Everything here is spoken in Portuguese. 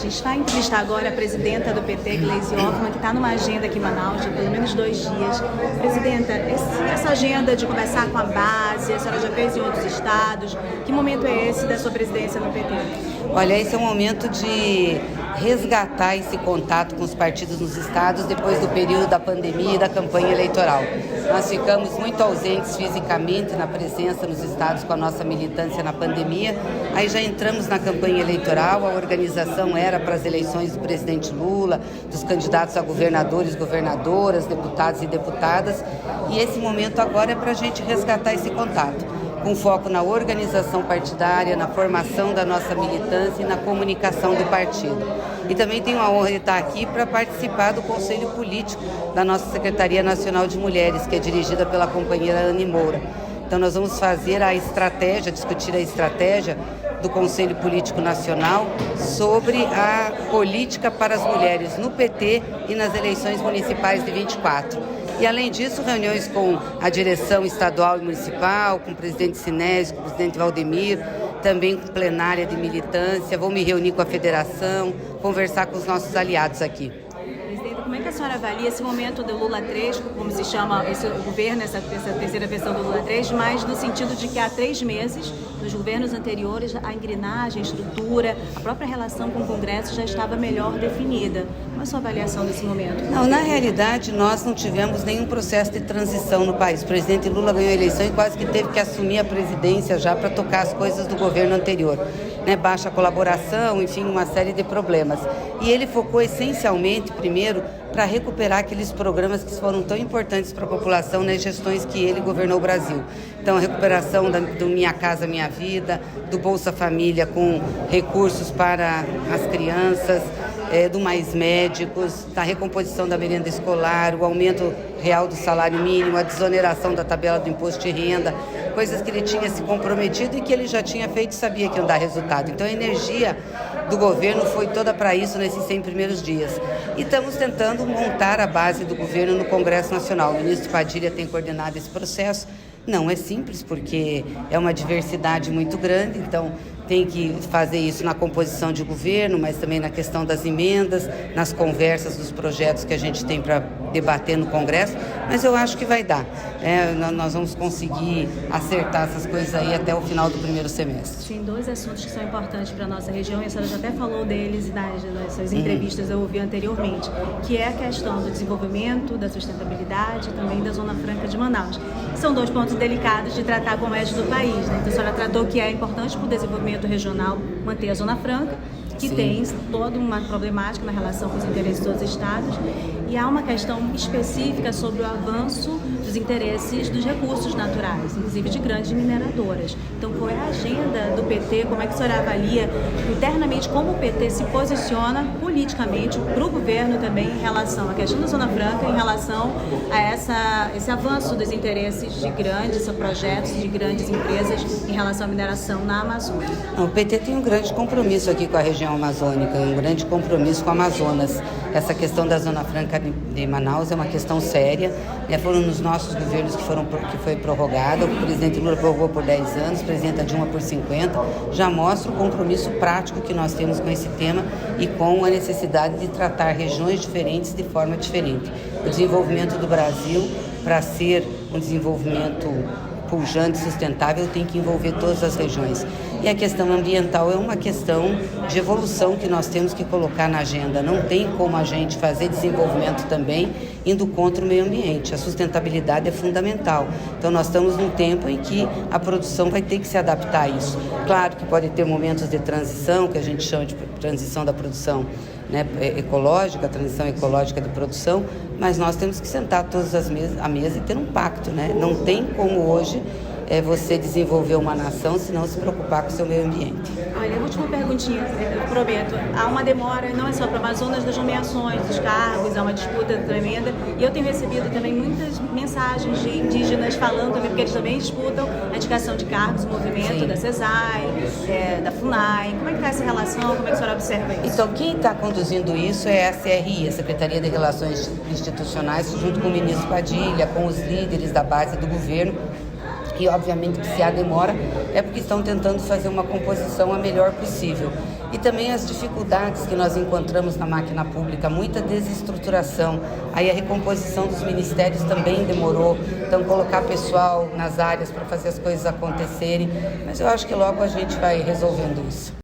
A gente vai entrevistar agora a presidenta do PT, Gleisi Hoffmann, que está numa agenda aqui em Manaus de pelo menos 2 dias. Presidenta, essa agenda de conversar com a base, a senhora já fez em outros estados, que momento é esse da sua presidência no PT? Olha, esse é um momento de resgatar esse contato com os partidos nos estados depois do período da pandemia e da campanha eleitoral. Nós ficamos muito ausentes fisicamente na presença nos estados com a nossa militância na pandemia. Aí já entramos na campanha eleitoral, a organização era para as eleições do presidente Lula, dos candidatos a governadores, governadoras, deputados e deputadas. E esse momento agora é para a gente resgatar esse contato, com foco na organização partidária, na formação da nossa militância e na comunicação do partido. E também tenho a honra de estar aqui para participar do Conselho Político da nossa Secretaria Nacional de Mulheres, que é dirigida pela companheira Anne Moura. Então nós vamos fazer a estratégia, discutir a estratégia do Conselho Político Nacional sobre a política para as mulheres no PT e nas eleições municipais de 24. E, além disso, reuniões com a direção estadual e municipal, com o presidente Sinésio, com o presidente Valdemir, também com plenária de militância. Vou me reunir com a federação, conversar com os nossos aliados aqui. Presidenta, como é que a senhora avalia esse momento do Lula 3, como se chama esse governo, essa terceira versão do Lula 3, mas no sentido de que há 3 meses, nos governos anteriores, a engrenagem, a estrutura, a própria relação com o Congresso já estava melhor definida. Qual é a sua avaliação desse momento? Não, na realidade, nós não tivemos nenhum processo de transição no país. O presidente Lula ganhou a eleição e quase que teve que assumir a presidência já para tocar as coisas do governo anterior. Baixa colaboração, enfim, uma série de problemas. E ele focou essencialmente, primeiro, para recuperar aqueles programas que foram tão importantes para a população nas gestões que ele governou o Brasil. Então, a recuperação do Minha Casa Minha Vida, do Bolsa Família com recursos para as crianças, do Mais Médicos, da recomposição da merenda escolar, o aumento real do salário mínimo, a desoneração da tabela do imposto de renda, coisas que ele tinha se comprometido e que ele já tinha feito e sabia que iam dar resultado. Então a energia do governo foi toda para isso nesses 100 primeiros dias. E estamos tentando montar a base do governo no Congresso Nacional. O ministro Padilha tem coordenado esse processo. Não é simples, porque é uma diversidade muito grande, então tem que fazer isso na composição de governo, mas também na questão das emendas, nas conversas dos projetos que a gente tem para debater no Congresso, mas eu acho que vai dar. Nós vamos conseguir acertar essas coisas aí até o final do primeiro semestre. Tem 2 assuntos que são importantes para a nossa região, e a senhora já até falou deles nas suas entrevistas, eu ouvi anteriormente, que é a questão do desenvolvimento, da sustentabilidade e também da Zona Franca de Manaus. São 2 pontos delicados de tratar com o resto do país, né? Então a senhora tratou que é importante para o desenvolvimento regional manter a Zona Franca, que Sim. tem toda uma problemática na relação com os interesses dos estados, e há uma questão específica sobre o avanço dos interesses dos recursos naturais, inclusive de grandes mineradoras. Então, qual é a agenda do PT? Como é que a senhora avalia internamente como o PT se posiciona politicamente para o governo também em relação à questão da Zona Franca, em relação a esse avanço dos interesses de grandes projetos, de grandes empresas em relação à mineração na Amazônia? O PT tem um grande compromisso aqui com a região amazônica, um grande compromisso com o Amazonas. Essa questão da Zona Franca de Manaus é uma questão séria. Foram nos nossos governos que foi prorrogada. O presidente Lula prorrogou por 10 anos, o presidente Dilma por 50. Já mostra o compromisso prático que nós temos com esse tema e com a necessidade de tratar regiões diferentes de forma diferente. O desenvolvimento do Brasil, para ser um desenvolvimento pujante e sustentável, tem que envolver todas as regiões. E a questão ambiental é uma questão de evolução que nós temos que colocar na agenda. Não tem como a gente fazer desenvolvimento também indo contra o meio ambiente. A sustentabilidade é fundamental. Então nós estamos num tempo em que a produção vai ter que se adaptar a isso. Claro que pode ter momentos de transição, que a gente chama de transição da produção, ecológica, a transição ecológica de produção, mas nós temos que sentar todas à mesa e ter um pacto, né? Não tem como hoje você desenvolver uma nação se não se preocupar com o seu meio ambiente. Olha, a última perguntinha, eu prometo. Há uma demora, não é só para o Amazonas, das nomeações, dos cargos, há uma disputa tremenda. E eu tenho recebido também muitas mensagens de indígenas falando também, porque eles também disputam a indicação de cargos, o movimento Sim. da CESAI, da FUNAI. Como é que está essa relação? Como é que a senhora observa isso? Então, quem está conduzindo isso é a CRI, a Secretaria de Relações Institucionais, junto com o ministro Padilha, com os líderes da base do governo. E obviamente que se há demora é porque estão tentando fazer uma composição a melhor possível. e também as dificuldades que nós encontramos na máquina pública, muita desestruturação, aí a recomposição dos ministérios também demorou, então colocar pessoal nas áreas para fazer as coisas acontecerem, mas eu acho que logo a gente vai resolvendo isso.